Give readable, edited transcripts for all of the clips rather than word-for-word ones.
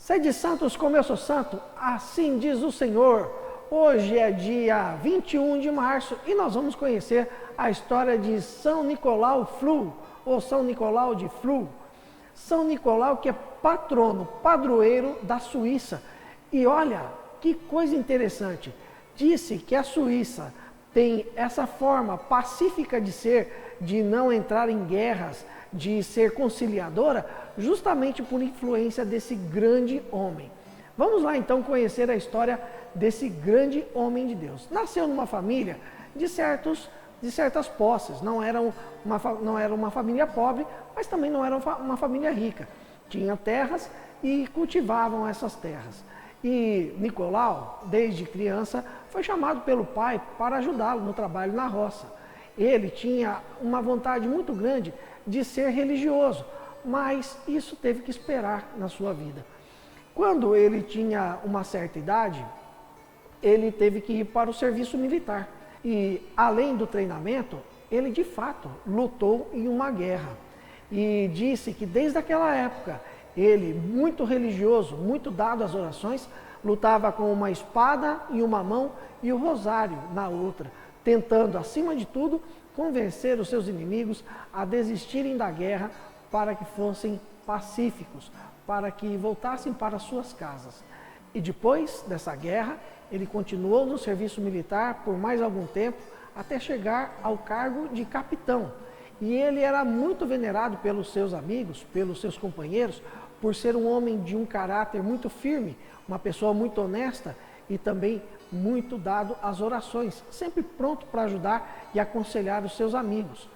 Sede santos como eu sou santo, assim diz o Senhor. Hoje é dia 21 de março e nós vamos conhecer a história de São Nicolau Flu, ou São Nicolau de Flu. São Nicolau, que é patrono, padroeiro da Suíça. E olha, que coisa interessante, disse que a Suíça tem essa forma pacífica de ser, de não entrar em guerras, de ser conciliadora, justamente por influência desse grande homem. Vamos lá então conhecer a história desse grande homem de Deus. Nasceu numa família de certas posses, não era uma família pobre, mas também não era uma família rica. Tinha terras e cultivavam essas terras. E Nicolau, desde criança, foi chamado pelo pai para ajudá-lo no trabalho na roça. Ele tinha uma vontade muito grande de ser religioso, mas isso teve que esperar na sua vida. Quando ele tinha uma certa idade, ele teve que ir para o serviço militar. E, além do treinamento, ele de fato lutou em uma guerra. E disse que desde aquela época, ele, muito religioso, muito dado às orações, lutava com uma espada em uma mão e o rosário na outra, tentando, acima de tudo, convencer os seus inimigos a desistirem da guerra para que fossem pacíficos, para que voltassem para suas casas. E depois dessa guerra, ele continuou no serviço militar por mais algum tempo, até chegar ao cargo de capitão. E ele era muito venerado pelos seus amigos, pelos seus companheiros, por ser um homem de um caráter muito firme, uma pessoa muito honesta e também muito dado às orações, sempre pronto para ajudar e aconselhar os seus amigos.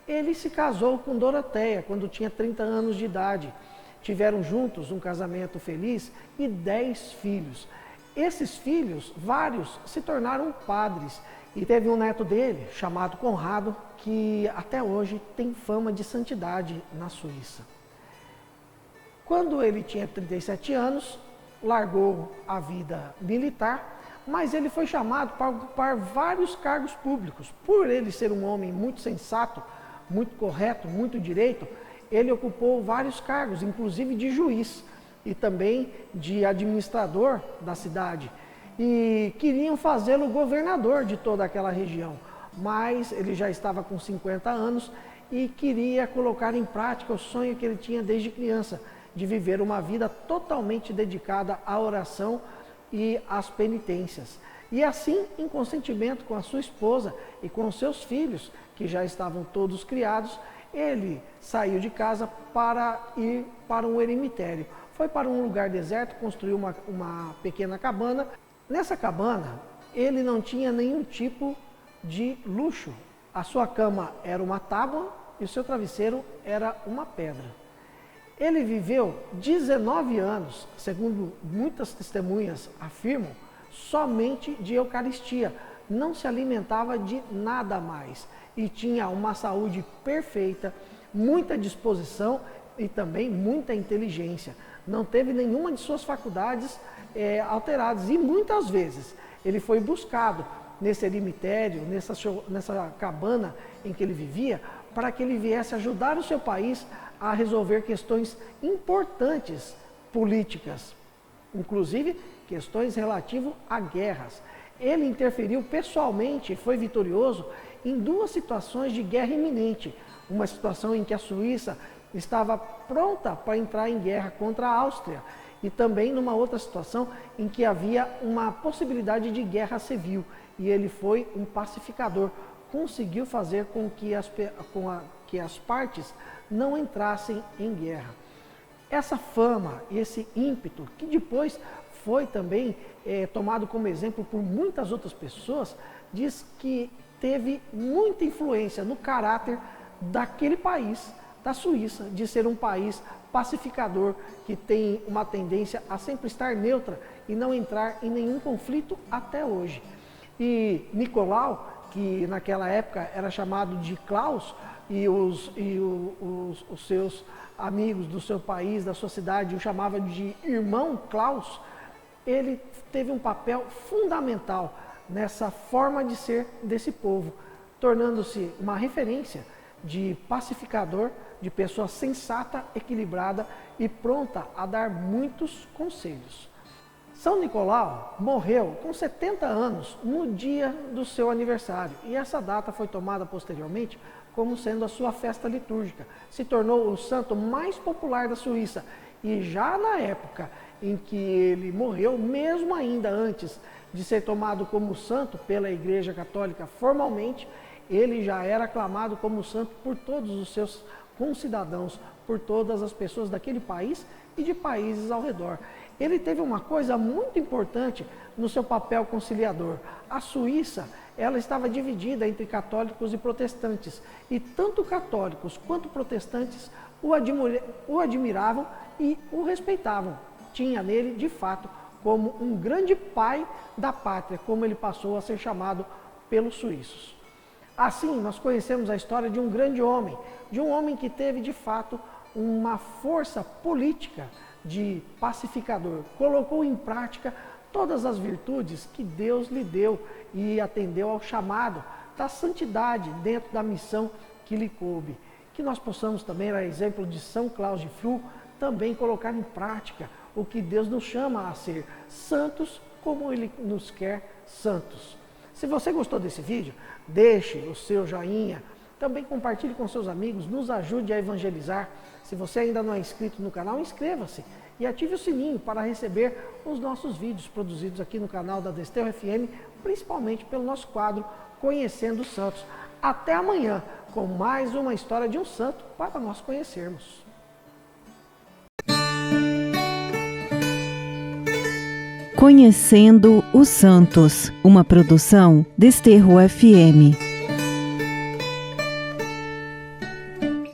Ele se casou com Doroteia quando tinha 30 anos de idade. Tiveram juntos um casamento feliz e 10 filhos. Esses filhos, vários, se tornaram padres. E teve um neto dele, chamado Conrado, que até hoje tem fama de santidade na Suíça. Quando ele tinha 37 anos, largou a vida militar, mas ele foi chamado para ocupar vários cargos públicos. Por ele ser um homem muito sensato, muito correto, muito direito, ele ocupou vários cargos, inclusive de juiz e também de administrador da cidade. E queriam fazê-lo governador de toda aquela região, mas ele já estava com 50 anos e queria colocar em prática o sonho que ele tinha desde criança, de viver uma vida totalmente dedicada à oração e às penitências. E assim, em consentimento com a sua esposa e com os seus filhos, que já estavam todos criados, ele saiu de casa para ir para um eremitério. Foi para um lugar deserto, construiu uma pequena cabana. Nessa cabana, ele não tinha nenhum tipo de luxo. A sua cama era uma tábua e o seu travesseiro era uma pedra. Ele viveu 19 anos, segundo muitas testemunhas afirmam, somente de Eucaristia. Não se alimentava de nada mais e tinha uma saúde perfeita, muita disposição e também muita inteligência. Não teve nenhuma de suas faculdades alteradas e muitas vezes ele foi buscado nesse eremitério, nessa cabana em que ele vivia, para que ele viesse ajudar o seu país a resolver questões importantes políticas, inclusive questões relativas a guerras. Ele interferiu pessoalmente e foi vitorioso em duas situações de guerra iminente. Uma situação em que a Suíça estava pronta para entrar em guerra contra a Áustria e também numa outra situação em que havia uma possibilidade de guerra civil. E ele foi um pacificador, conseguiu fazer com que as partes não entrassem em guerra. Essa fama e esse ímpeto, que depois foi também tomado como exemplo por muitas outras pessoas, diz que teve muita influência no caráter daquele país, da Suíça, de ser um país pacificador, que tem uma tendência a sempre estar neutra e não entrar em nenhum conflito até hoje. E Nicolau, que naquela época era chamado de Klaus, e os seus amigos do seu país, da sua cidade, o chamavam de irmão Klaus, ele teve um papel fundamental nessa forma de ser desse povo, tornando-se uma referência de pacificador, de pessoa sensata, equilibrada e pronta a dar muitos conselhos. São Nicolau morreu com 70 anos no dia do seu aniversário e essa data foi tomada posteriormente como sendo a sua festa litúrgica. Se tornou o santo mais popular da Suíça e já na época em que ele morreu, mesmo ainda antes de ser tomado como santo pela Igreja Católica formalmente, ele já era aclamado como santo por todos os seus concidadãos, por todas as pessoas daquele país e de países ao redor. Ele teve uma coisa muito importante no seu papel conciliador. A Suíça, ela estava dividida entre católicos e protestantes, e tanto católicos quanto protestantes o admiravam e o respeitavam. Tinha nele, de fato, como um grande pai da pátria, como ele passou a ser chamado pelos suíços. Assim, nós conhecemos a história de um grande homem, que teve, de fato, uma força política de pacificador, colocou em prática todas as virtudes que Deus lhe deu e atendeu ao chamado da santidade dentro da missão que lhe coube. Que nós possamos também, a exemplo de São Cláudio de Flu, também colocar em prática o que Deus nos chama a ser santos como Ele nos quer santos. Se você gostou desse vídeo, deixe o seu joinha, também compartilhe com seus amigos, nos ajude a evangelizar. Se você ainda não é inscrito no canal, inscreva-se e ative o sininho para receber os nossos vídeos produzidos aqui no canal da Desterro FM, principalmente pelo nosso quadro Conhecendo os Santos. Até amanhã, com mais uma história de um santo para nós conhecermos. Conhecendo os Santos, uma produção Desterro FM.